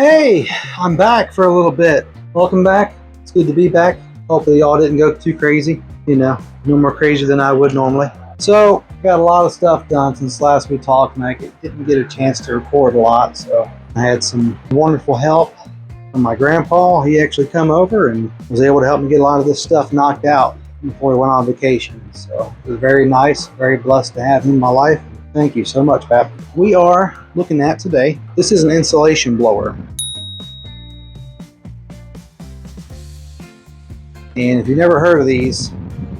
Hey, I'm back for a little bit. Welcome back. It's good to be back. Hopefully y'all didn't go too crazy. No more crazy than I would normally. So, got a lot of stuff done since last we talked, and I didn't get a chance to record a lot. So, I had some wonderful help from my grandpa. He actually come over and was able to help me get a lot of this stuff knocked out before we went on vacation. So, it was very nice, very blessed to have him in my life. Thank you so much, Pap. We are looking at today, this is an insulation blower. And if you've never heard of these,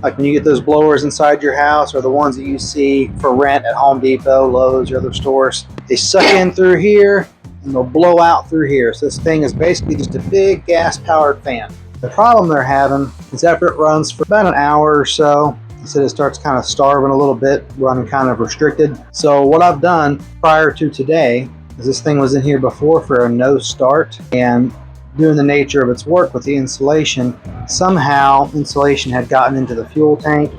like when you get those blowers inside your house or the ones that you see for rent at Home Depot, Lowe's, or other stores, they suck in through here and they'll blow out through here. So this thing is basically just a big gas-powered fan. The problem they're having is after it runs for about an hour or so, he said it starts kind of starving a little bit, running kind of restricted. So what I've done prior to today is this thing was in here before for a no start, and doing the nature of its work with the insulation, somehow insulation had gotten into the fuel tank,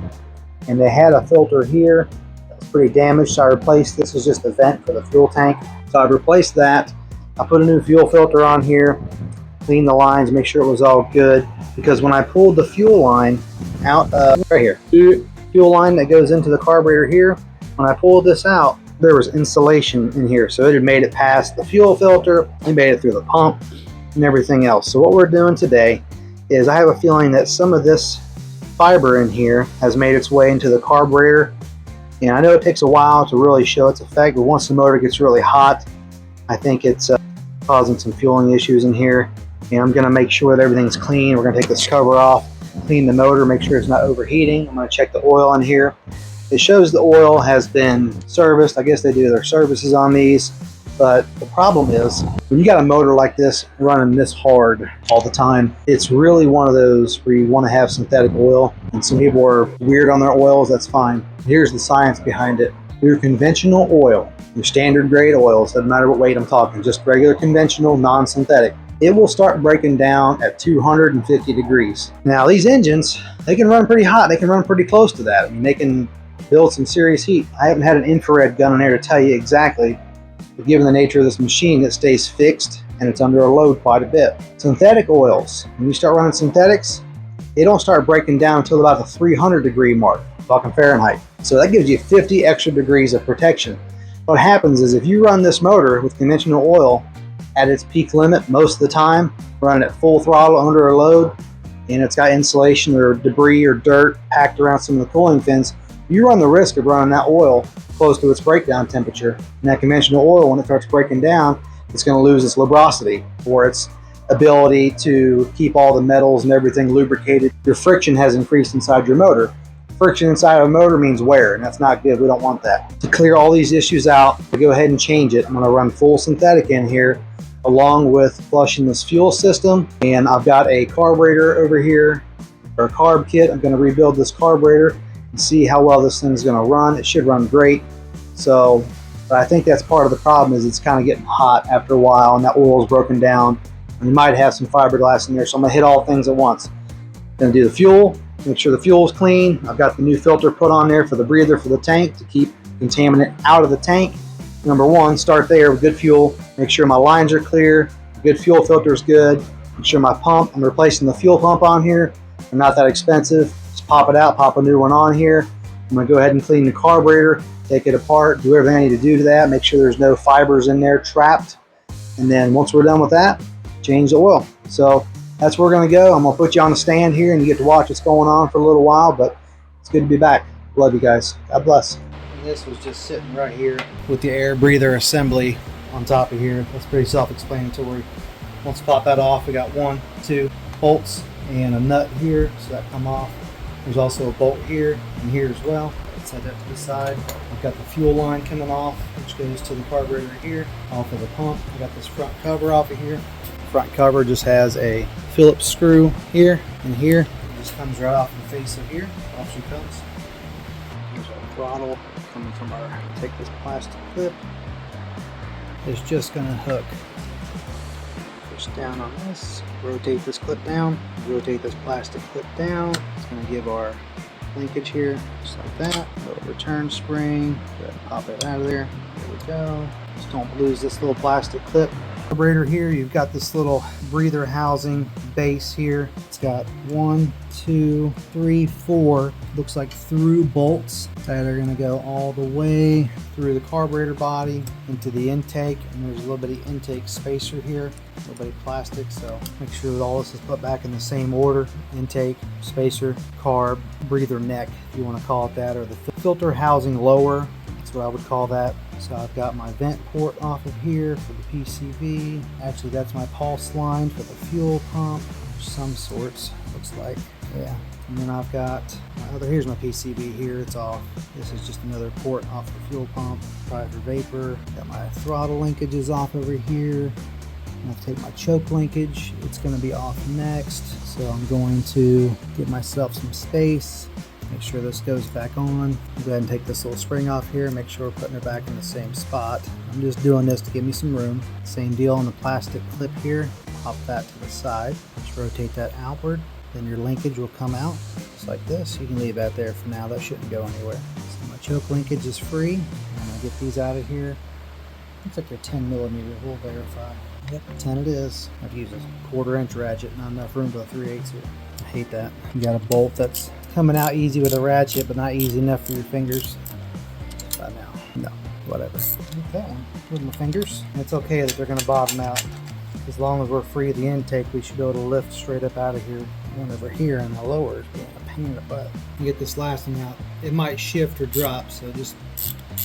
and they had a filter here that was pretty damaged, so I replaced this. Was just a vent for the fuel tank. So I replaced that. I put a new fuel filter on here, cleaned the lines, make sure it was all good, because when I pulled the fuel line out right here, fuel line that goes into the carburetor here, when I pulled this out, there was insulation in here, so it had made it past the fuel filter, it made it through the pump and everything else. So what we're doing today is, I have a feeling that some of this fiber in here has made its way into the carburetor, and I know it takes a while to really show its effect, but once the motor gets really hot, I think it's causing some fueling issues in here. And I'm going to make sure that everything's clean. We're going to take this cover off, clean the motor, make sure it's not overheating. I'm going to check the oil in here. It shows the oil has been serviced. I guess they do their services on these, but the problem is when you got a motor like this running this hard all the time, it's really one of those where you want to have synthetic oil, and some people are weird on their oils. That's fine. Here's the science behind it. Your conventional oil, your standard grade oils, doesn't matter what weight I'm talking, just regular conventional non-synthetic, it will start breaking down at 250 degrees. Now these engines, they can run pretty hot. They can run pretty close to that. I mean, they can build some serious heat. I haven't had an infrared gun in there to tell you exactly, but given the nature of this machine, it stays fixed and it's under a load quite a bit. Synthetic oils, when you start running synthetics, they don't start breaking down until about the 300 degree mark, talking Fahrenheit. So that gives you 50 extra degrees of protection. What happens is if you run this motor with conventional oil at its peak limit most of the time, running at full throttle under a load, and it's got insulation or debris or dirt packed around some of the cooling fins, you run the risk of running that oil close to its breakdown temperature. And that conventional oil, when it starts breaking down, it's going to lose its lubrosity, or its ability to keep all the metals and everything lubricated. Your friction has increased inside your motor. Friction inside of a motor means wear, and that's not good. We don't want that. To clear all these issues out, I go ahead and change it. I'm going to run full synthetic in here, along with flushing this fuel system. And I've got a carburetor over here, or a carb kit. I'm going to rebuild this carburetor and see how well this thing's going to run. It should run great. So, but I think that's part of the problem, is it's kind of getting hot after a while, and that oil is broken down, and you might have some fiberglass in there. So I'm going to hit all things at once. Going to do the fuel, make sure the fuel is clean. I've got the new filter put on there for the breather for the tank to keep contaminant out of the tank. Number one, start there with good fuel. Make sure my lines are clear. Good fuel filter is good. Make sure my pump, I'm replacing the fuel pump on here. They're not that expensive. Just pop it out, pop a new one on here. I'm going to go ahead and clean the carburetor, take it apart, do everything I need to do to that, make sure there's no fibers in there trapped. And then once we're done with that, change the oil. So that's where we're going to go. I'm going to put you on the stand here and you get to watch what's going on for a little while, but it's good to be back. Love you guys. God bless. This was just sitting right here with the air breather assembly on top of here. That's pretty self-explanatory. Once pop that off, we got 1, 2 bolts and a nut here, so that come off. There's also a bolt here and here as well. Set that to the side. I've got the fuel line coming off, which goes to the carburetor here, off of the pump. I got this front cover off of here. The front cover just has a Phillips screw here and here. It just comes right off the face of here. Off she comes. Here's our throttle coming from our, take this plastic clip. It's just going to hook. Push down on this, rotate this clip down, rotate this plastic clip down. It's going to give our linkage here, just like that. Little return spring. Go ahead and pop it out of there. There we go. Just don't lose this little plastic clip. Carburetor here, you've got this little breather housing base here. It's got 1, 2, 3, 4, looks like through bolts that are going to go all the way through the carburetor body into the intake, and there's a little bit of intake spacer here, a little bit of plastic, so make sure that all this is put back in the same order: intake, spacer, carb, breather neck, if you want to call it that, or the filter housing lower. That's what I would call that. So I've got my vent port off of here for the PCV. Actually, that's my pulse line for the fuel pump of some sorts, looks like. Yeah. And then I've got my other, here's my PCV here, it's off. This is just another port off the fuel pump, probably for vapor. Got my throttle linkages off over here. I'm going to take my choke linkage. It's going to be off next. So I'm going to give myself some space. Make sure this goes back on. Go ahead and take this little spring off here. Make sure we're putting it back in the same spot. I'm just doing this to give me some room. Same deal on the plastic clip here. Pop that to the side. Just rotate that outward. Then your linkage will come out just like this. You can leave that there for now. That shouldn't go anywhere. So my choke linkage is free. I'm going to get these out of here. Looks like they're 10 millimeter. We'll verify. Yep, 10 it is. I've used a 1/4 inch ratchet. Not enough room for a 3/8 here. I hate that. You got a bolt that's coming out easy with a ratchet, but not easy enough for your fingers. Not now. No, whatever. Okay, with my fingers. It's okay that they're going to bottom out. As long as we're free of the intake, we should be able to lift straight up out of here. One over here and the lower is being a pain in the butt. You get this last one out. It might shift or drop, so just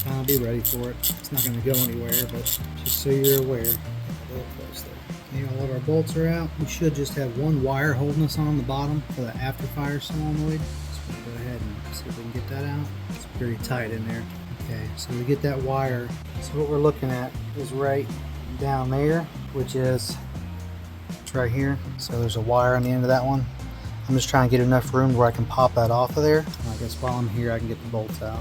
kind of be ready for it. It's not going to go anywhere, but just so you're aware. A little close there. Okay, all of our bolts are out. We should just have one wire holding us on the bottom for the afterfire solenoid. So we'll go ahead and see if we can get that out. It's pretty tight in there. Okay, so we get that wire. So what we're looking at is right down there, which is it's right here. So there's a wire on the end of that one. I'm just trying to get enough room where I can pop that off of there. And I guess while I'm here, I can get the bolts out.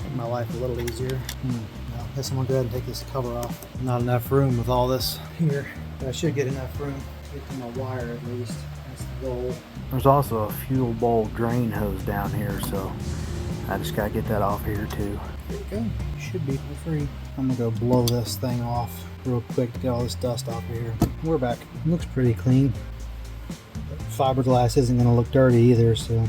Make my life a little easier. No, I guess I'm gonna go ahead and take this cover off. Not enough room with all this here, but I should get enough room to get to my wire at least. That's the goal. There's also a fuel bowl drain hose down here, so I just gotta get that off here too. There you go. Should be for free. I'm gonna go blow this thing off real quick to get all this dust off of here. We're back. It looks pretty clean. Fiberglass isn't going to look dirty either, so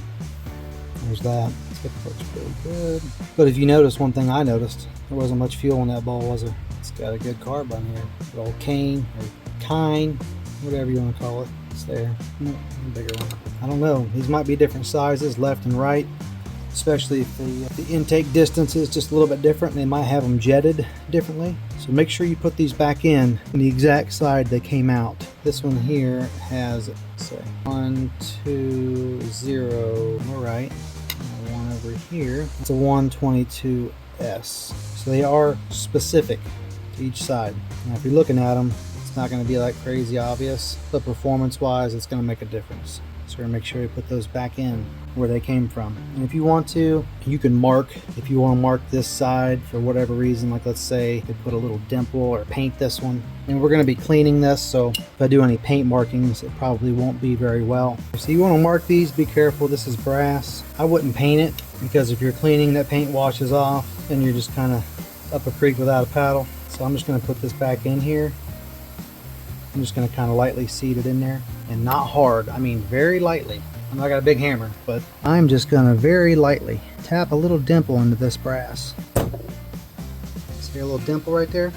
there's that. It looks pretty good. But if you notice, one thing I noticed, there wasn't much fuel in that bowl, was there? It's got a good carb on here. Good old cane or kine, whatever you want to call it. It's there. A bigger one. I don't know. These might be different sizes, left and right. Especially if the intake distance is just a little bit different, they might have them jetted differently. So make sure you put these back in the exact side they came out. This one here has, say, 1, 2, 0. All right. One over here. It's a 122S. So they are specific to each side. Now, if you're looking at them, it's not going to be like crazy obvious, but performance-wise, it's going to make a difference. So we're going to make sure you put those back in where they came from. And if you want to, you can mark, if you want to mark this side for whatever reason, like let's say you put a little dimple or paint this one. And we're going to be cleaning this, so if I do any paint markings, it probably won't be very well. So you want to mark these, be careful, this is brass. I wouldn't paint it, because if you're cleaning, that paint washes off and you're just kind of up a creek without a paddle. So I'm just going to put this back in here. I'm just going to kind of lightly seat it in there, and not hard, I mean very lightly. I got a big hammer, but I'm just going to very lightly tap a little dimple into this brass. See a little dimple right there?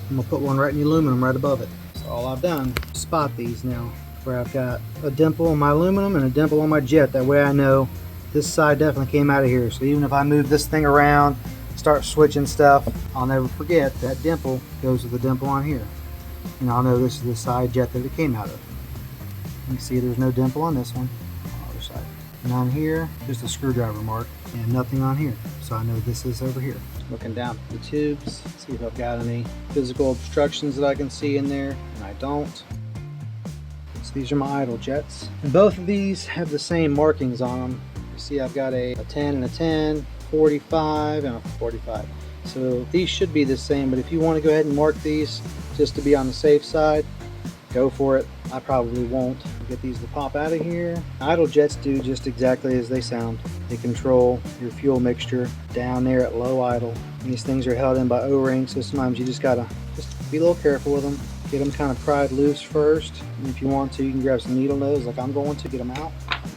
I'm going to put one right in the aluminum right above it. So all I've done is spot these now, where I've got a dimple on my aluminum and a dimple on my jet. That way I know this side definitely came out of here. So even if I move this thing around, start switching stuff, I'll never forget that dimple goes with the dimple on here. And I'll know this is the side jet that it came out of. You can see there's no dimple on this one, on the other side. And on here, just a screwdriver mark, and nothing on here. So I know this is over here. Looking down at the tubes, see if I've got any physical obstructions that I can see in there, and I don't. So these are my idle jets. And both of these have the same markings on them. You see I've got a 10 and a 10, 45 and a 45. So these should be the same, but if you want to go ahead and mark these just to be on the safe side, go for it. I probably won't. Get these to pop out of here. Idle jets do just exactly as they sound. They control your fuel mixture down there at low idle. And these things are held in by O-rings, so sometimes you just gotta be a little careful with them. Get them kind of pried loose first. And if you want to, you can grab some needle nose like I'm going to, get them out.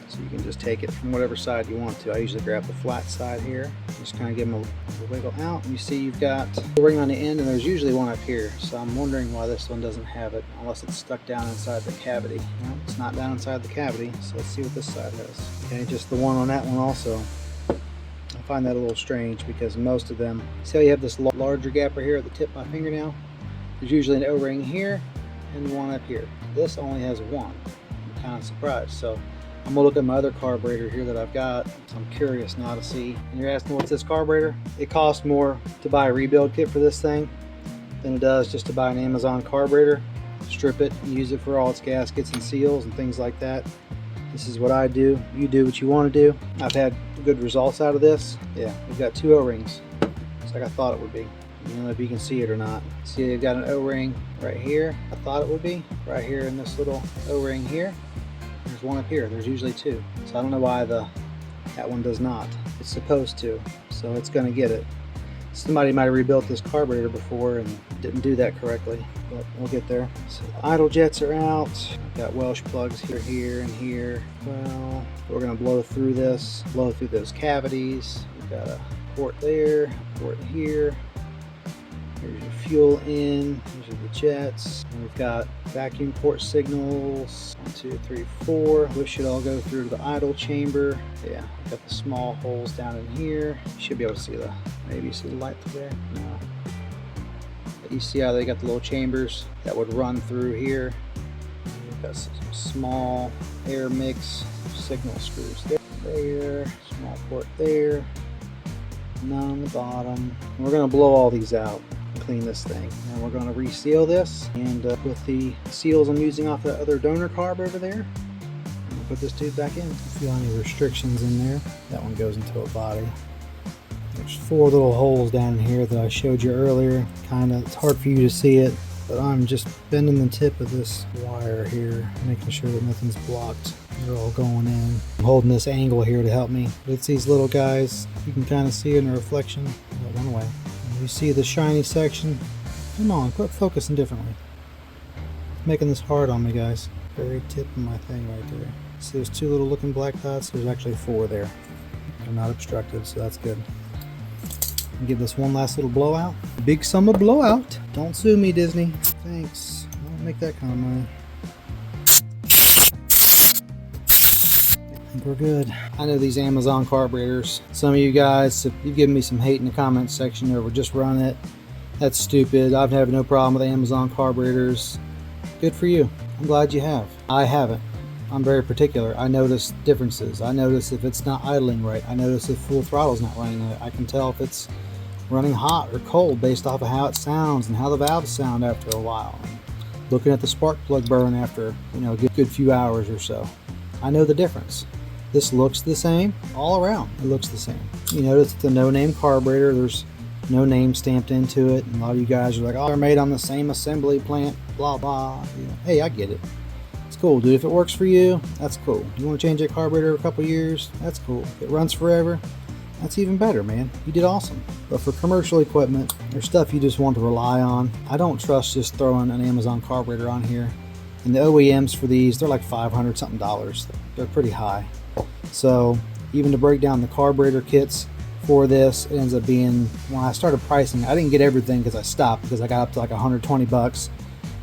So you can just take it from whatever side you want to. I usually grab the flat side here. Just kind of give them a wiggle out. And you see you've got a ring on the end, and there's usually one up here. So I'm wondering why this one doesn't have it, unless it's stuck down inside the cavity. No, it's not down inside the cavity. So let's see what this side has. Okay, just the one on that one also. I find that a little strange because most of them, see how you have this larger gap right here at the tip of my fingernail? There's usually an O-ring here and one up here. This only has one. I'm kind of surprised. So I'm gonna look at my other carburetor here that I've got. So I'm curious now to see. And you're asking, what's this carburetor? It costs more to buy a rebuild kit for this thing than it does just to buy an Amazon carburetor, strip it and use it for all its gaskets and seals and things like that. This is what I do. You do what you want to do. I've had good results out of this. Yeah, we've got two O-rings. It's like I thought it would be. I don't know if you can see it or not. See, I've got an O-ring right here. I thought it would be right here in this little O-ring here. There's one up here. There's usually two. So I don't know why that one does not. It's supposed to, so it's going to get it. Somebody might have rebuilt this carburetor before and didn't do that correctly, but we'll get there. So the idle jets are out. I've got Welsh plugs here, and here. Well, we're going to blow through this, blow through those cavities. We've got a port there, a port here. Here's your fuel in, these are the jets. And we've got vacuum port signals, 1, 2, 3, 4. This should all go through to the idle chamber. Yeah, we've got the small holes down in here. You should be able to see maybe see the light through there? No. But you see how they got the little chambers that would run through here. And we've got some small air mix signal screws there, small port there, none on the bottom. And we're gonna blow all these out. Clean this thing, and we're going to reseal this, and with the seals I'm using off the other donor carb over there, I'm going to put this tube back in. Feel any restrictions in there? That one goes into a body. There's 4 little holes down in here that I showed you earlier. It's hard for you to see it, but I'm just bending the tip of this wire here, making sure that nothing's blocked. They're all going in. I'm holding this angle here to help me. But it's these little guys. You can kind of see it in the reflection. It went away. You see the shiny section? Come on, quit focusing differently. Making this hard on me, guys. Very tip of my thing right there. See, there's 2 little looking black dots. There's actually 4 there. They're not obstructed, so that's good. I'll give this one last little blowout. Big summer blowout. Don't sue me, Disney. Thanks. I don't make that kind of money. I think we're good. I know these Amazon carburetors. Some of you guys, you've given me some hate in the comments section over just run it. That's stupid. I've had no problem with Amazon carburetors. Good for you. I'm glad you have. I haven't. I'm very particular. I notice differences. I notice if it's not idling right. I notice if full throttle's not running right. I can tell if it's running hot or cold based off of how it sounds and how the valves sound after a while. Looking at the spark plug burn after, a good few hours or so. I know the difference. This looks the same all around. It looks the same. You notice it's a no-name carburetor. There's no name stamped into it. And a lot of you guys are like, oh, they're made on the same assembly plant, blah, blah. Hey, I get it. It's cool, dude. If it works for you, that's cool. You want to change that carburetor a couple years, that's cool. If it runs forever, that's even better, man. You did awesome. But for commercial equipment, there's stuff you just want to rely on. I don't trust just throwing an Amazon carburetor on here. And the OEMs for these, they're like $500 something. They're pretty high. So even to break down the carburetor kits for this, it ends up being, when I started pricing, I didn't get everything because I stopped because I got up to like $120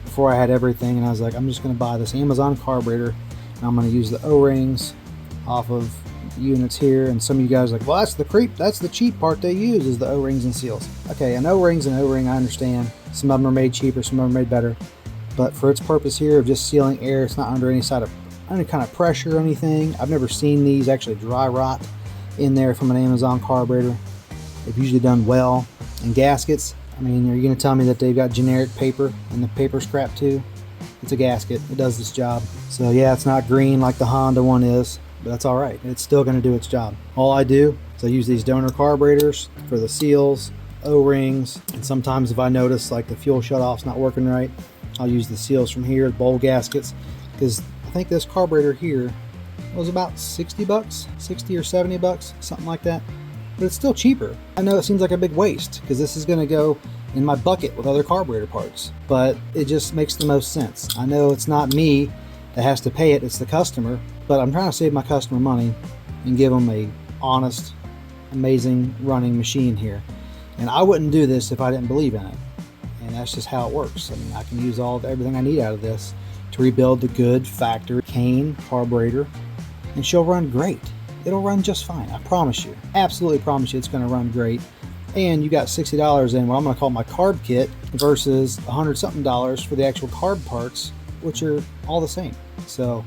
before I had everything, and I was like, I'm just going to buy this Amazon carburetor and I'm going to use the O-rings off of the units here. And some of you guys are like, well, that's the cheap part they use is the O-rings and seals. Okay, an O-ring's an O-ring, I understand. Some of them are made cheaper, some of them are made better. But for its purpose here of just sealing air, it's not under any kind of pressure or anything. I've never seen these actually dry rot in there from an Amazon carburetor. They've usually done well. And gaskets, I mean, are you going to tell me that they've got generic paper and the paper scrap too? It's a gasket. It does this job. So yeah, it's not green like the Honda one is, but that's all right. It's still going to do its job. All I do is I use these donor carburetors for the seals, O-rings, and sometimes if I notice like the fuel shutoff's not working right, I'll use the seals from here, the bowl gaskets, because I think this carburetor here was about 60 bucks, 60 or 70 bucks, something like that. But it's still cheaper. I know it seems like a big waste because this is going to go in my bucket with other carburetor parts, but it just makes the most sense. I know it's not me that has to pay it, it's the customer, but I'm trying to save my customer money and give them a honest, amazing running machine here. And I wouldn't do this if I didn't believe in it. And that's just how it works. I mean, I can use everything I need out of this to rebuild the good factory cane carburetor, and she'll run great. It'll run just fine. I promise you. Absolutely promise you it's going to run great. And you got $60 in what I'm going to call my carb kit versus $100-something for the actual carb parts, which are all the same. So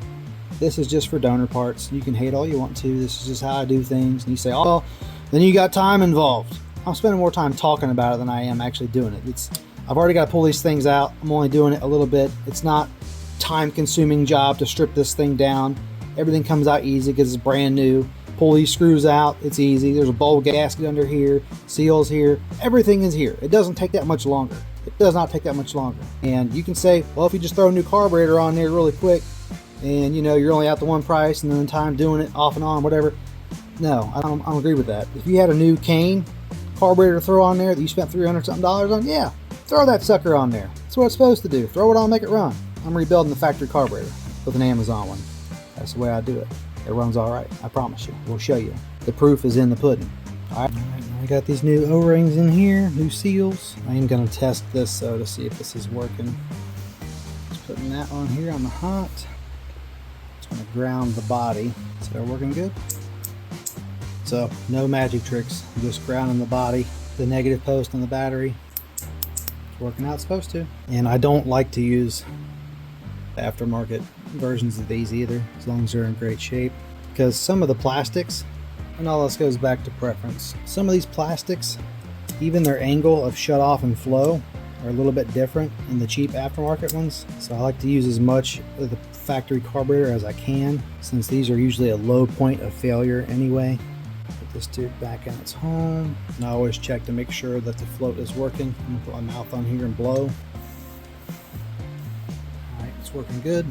this is just for donor parts. You can hate all you want to. This is just how I do things. And you say, oh, then you got time involved. I'm spending more time talking about it than I am actually doing it. I've already got to pull these things out. I'm only doing it a little bit. It's not time-consuming job to strip this thing down. Everything comes out easy because it's brand new. Pull these screws out, it's easy. There's a bowl gasket under here, seals here, everything is here. It doesn't take that much longer. It does not take that much longer. And you can say, well, if you just throw a new carburetor on there really quick and you know you're only out to one price and then time doing it off and on, whatever. No, I don't agree with that. If you had a new cane carburetor to throw on there that you spent $300-something on, yeah, throw that sucker on there. That's what it's supposed to do. Throw it on, make it run. I'm rebuilding the factory carburetor with an Amazon one. That's the way I do it. It runs all right. I promise you. We'll show you. The proof is in the pudding. All right. I got these new O-rings in here, new seals. I am going to test this though to see if this is working. Just putting that on here on the hot. Just going to ground the body. So they're working good. So no magic tricks. I'm just grounding the body, the negative post on the battery. It's working out supposed to. And I don't like to use aftermarket versions of these either, as long as they're in great shape, because some of the plastics, and all this goes back to preference, some of these plastics, even their angle of shut off and flow are a little bit different in the cheap aftermarket ones. So I like to use as much of the factory carburetor as I can, since these are usually a low point of failure anyway. Put this tube back in its home, and I always check to make sure that the float is working. I'm gonna put my mouth on here and blow. It's working good.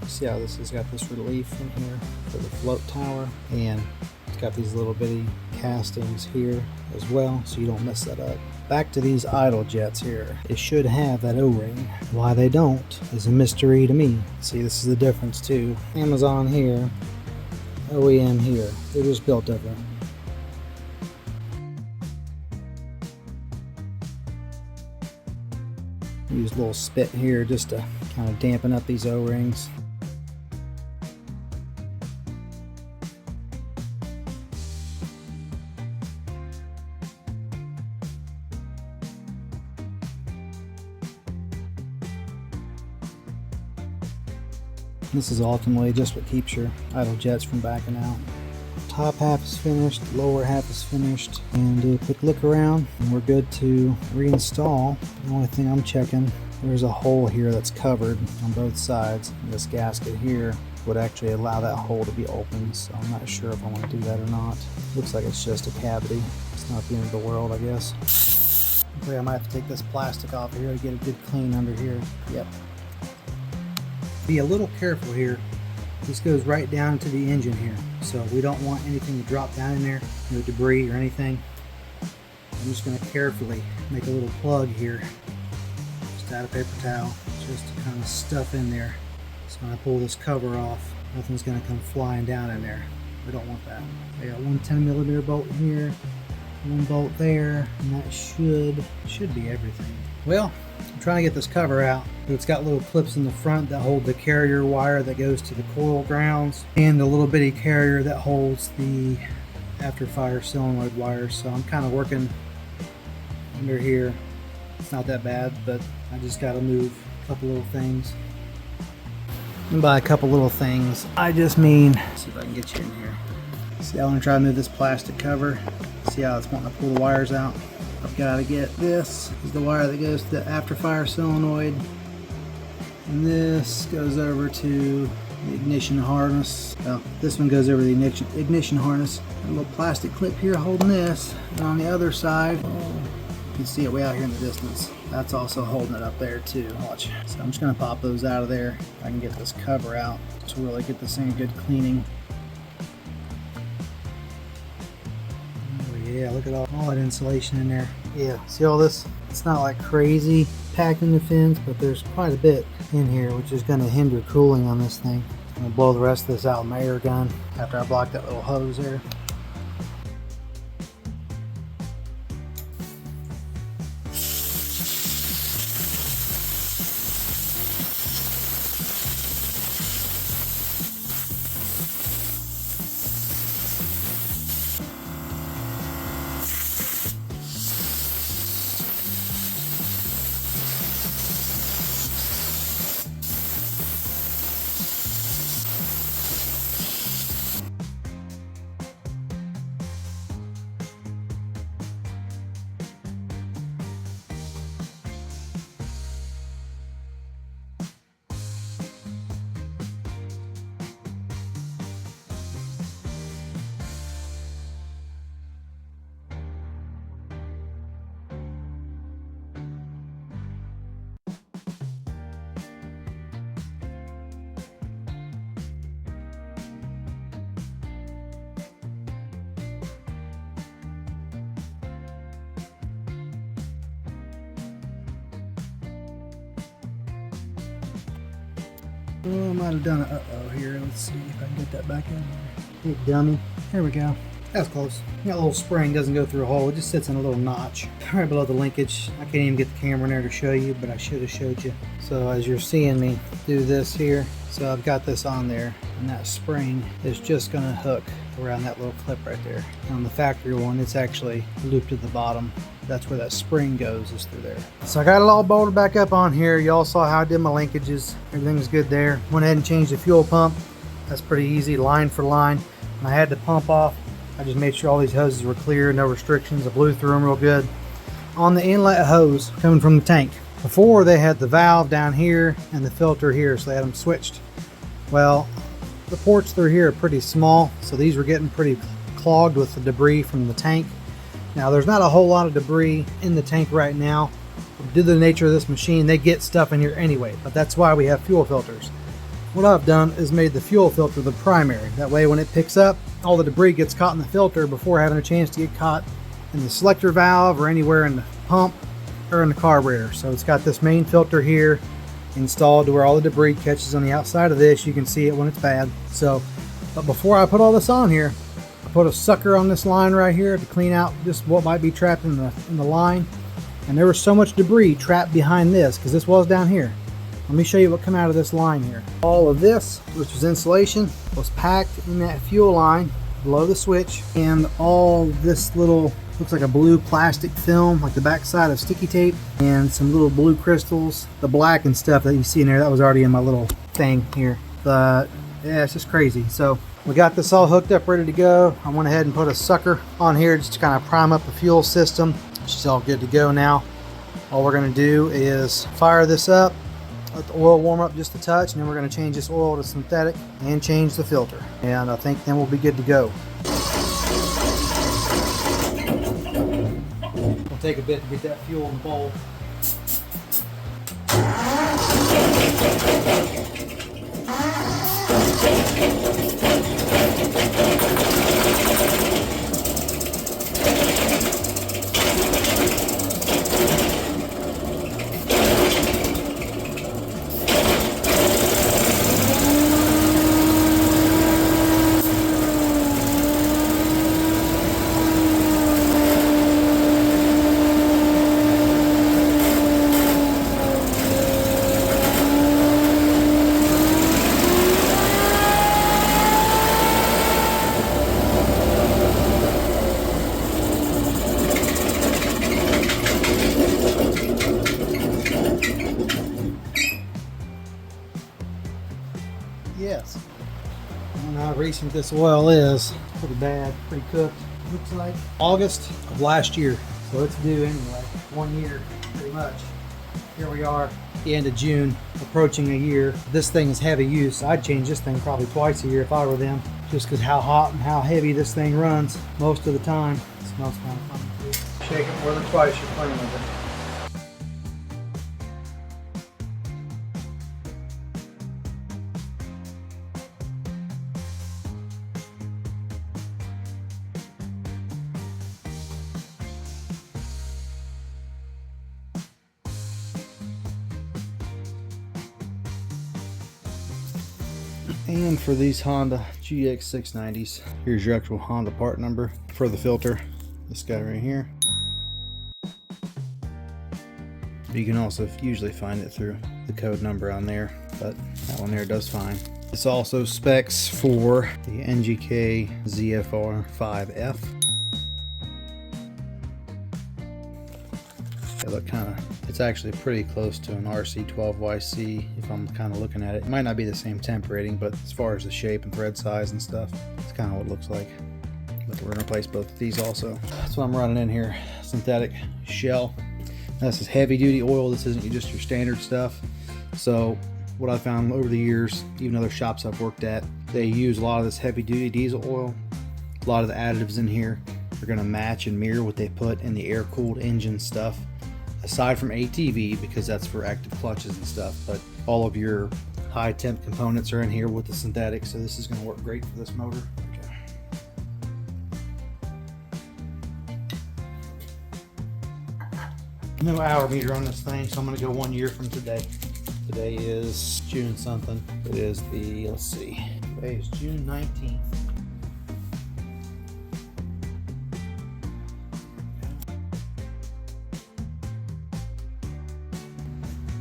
See how this has got this relief in here for the float tower, and it's got these little bitty castings here as well, so you don't mess that up. Back to these idle jets here. They should have that O-ring. Why they don't is a mystery to me. See, this is the difference too. Amazon here, OEM here. They're just built different. Use a little spit here just to kind of dampen up these O-rings. This is ultimately just what keeps your idle jets from backing out. Top half is finished, lower half is finished, and do a quick look around and we're good to reinstall. The only thing I'm checking, there's a hole here that's covered on both sides. This gasket here would actually allow that hole to be open, so I'm not sure if I want to do that or not. Looks like it's just a cavity. It's not the end of the world, I guess. Okay, I might have to take this plastic off here to get a good clean under here. Yep. Be a little careful here. This goes right down to the engine here, so we don't want anything to drop down in there, no debris or anything. I'm just going to carefully make a little plug here, just add a paper towel, just to kind of stuff in there. So when I pull this cover off, nothing's going to come flying down in there. We don't want that. I got one 10mm bolt here, one bolt there, and that should be everything. Well, I'm trying to get this cover out, but it's got little clips in the front that hold the carrier wire that goes to the coil grounds, and a little bitty carrier that holds the after-fire solenoid wires. So I'm kind of working under here. It's not that bad, but I just got to move a couple little things. And by a couple little things, I just mean, see if I can get you in here. See, I want to try to move this plastic cover. See how it's wanting to pull the wires out. I've got to get this is the wire that goes to the after-fire solenoid, and this goes over to the ignition harness. Well, this one goes over the ignition harness. A little plastic clip here holding this, and on the other side, can see it way out here in the distance. That's also holding it up there too. Watch. So I'm just going to pop those out of there. I can get this cover out to really get this thing a good cleaning. Oh yeah, look at all that insulation in there. Yeah, see all this? It's not like crazy packed in the fins, but there's quite a bit in here, which is going to hinder cooling on this thing. I'm going to blow the rest of this out with my air gun after I block that little hose there. Oh, I might have done it. Uh-oh here. Let's see if I can get that back in there. Hey, dummy. There we go. That's close. That little spring doesn't go through a hole. It just sits in a little notch right below the linkage. I can't even get the camera in there to show you, but I should have showed you. So as you're seeing me do this here, so I've got this on there, and that spring is just going to hook around that little clip right there. And on the factory one, it's actually looped at the bottom. That's where that spring goes, is through there. So I got it all bolted back up on here. Y'all saw how I did my linkages. Everything's good there. Went ahead and changed the fuel pump. That's pretty easy, line for line. And I had to pump off. I just made sure all these hoses were clear, no restrictions. I blew through them real good. On the inlet hose coming from the tank, before they had the valve down here and the filter here, so they had them switched. Well, the ports through here are pretty small, so these were getting pretty clogged with the debris from the tank. Now there's not a whole lot of debris in the tank right now. Due to the nature of this machine, they get stuff in here anyway, but that's why we have fuel filters. What I've done is made the fuel filter the primary. That way when it picks up, all the debris gets caught in the filter before having a chance to get caught in the selector valve or anywhere in the pump or in the carburetor. So it's got this main filter here installed to where all the debris catches on the outside of this. You can see it when it's bad. So, but before I put all this on here, I put a sucker on this line right here to clean out just what might be trapped in the line. And there was so much debris trapped behind this, because this was down here. Let me show you what came out of this line here. All of this, which was insulation, was packed in that fuel line below the switch, and all this little, looks like a blue plastic film, like the backside of sticky tape, and some little blue crystals. The black and stuff that you see in there, that was already in my little thing here. But yeah, it's just crazy. So we got this all hooked up, ready to go. I went ahead and put a sucker on here just to kind of prime up the fuel system. She's all good to go now. All we're going to do is fire this up, let the oil warm up just a touch, and then we're going to change this oil to synthetic and change the filter. And I think then we'll be good to go. It'll take a bit to get that fuel in the bowl. Yes. I don't know how recent this oil is. Pretty bad, pretty cooked. Looks like August of last year. So it's due anyway. 1 year, pretty much. Here we are, the end of June, approaching a year. This thing is heavy use. I'd change this thing probably twice a year if I were them, just because how hot and how heavy this thing runs most of the time. It smells kind of funny too. Shake it more than twice, you're playing with it. And for these Honda GX690s, here's your actual Honda part number for the filter. This guy right here. You can also usually find it through the code number on there, but that one there does fine. This also specs for the NGK ZFR 5F. They look it's actually pretty close to an RC12YC if I'm kind of looking at it. It might not be the same temp rating, but as far as the shape and thread size and stuff, it's kind of what it looks like. But we're gonna replace both of these also. That's what I'm running in here, synthetic shell. Now, this is heavy duty oil. This isn't just your standard stuff. So what I found over the years, even other shops I've worked at, they use a lot of this heavy duty diesel oil. A lot of the additives in here are gonna match and mirror what they put in the air cooled engine stuff. Aside from ATV, because that's for active clutches and stuff, but all of your high temp components are in here with the synthetic, so this is going to work great for this motor. No hour meter on this thing, so I'm going to go 1 year from today. Today is June something. It is the, let's see, today is June 19th.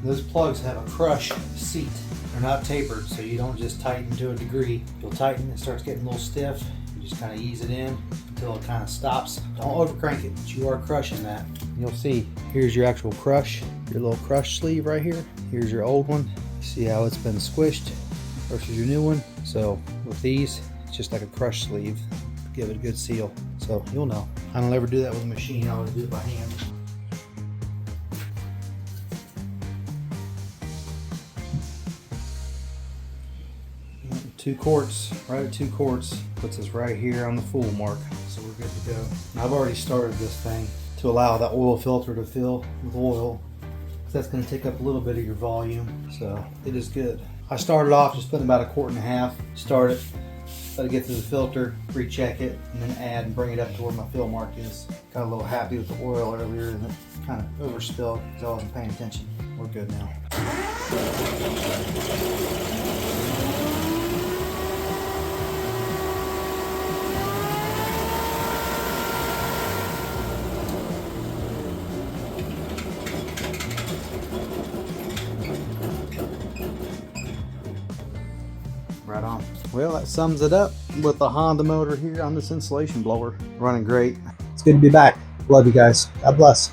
Those plugs have a crush seat. They're not tapered, so you don't just tighten to a degree. You'll tighten, it starts getting a little stiff. You just kind of ease it in until it kind of stops. Don't over crank it, but you are crushing that. You'll see, here's your actual crush, your little crush sleeve right here. Here's your old one. See how it's been squished versus your new one. So with these, it's just like a crush sleeve. Give it a good seal. So you'll know. I don't ever do that with a machine, I always do it by hand. 2 quarts, right at 2 quarts, puts us right here on the full mark, so we're good to go. Now I've already started this thing to allow that oil filter to fill with oil, because that's going to take up a little bit of your volume, so it is good. I started off just putting about 1.5 quarts, start it, let it get through the filter, recheck it, and then add and bring it up to where my fill mark is. Got a little happy with the oil earlier and it kind of overspilled because I wasn't paying attention. We're good now. Right on. Well, that sums it up with the Honda motor here on this insulation blower. Running great. It's good to be back. Love you guys. God bless.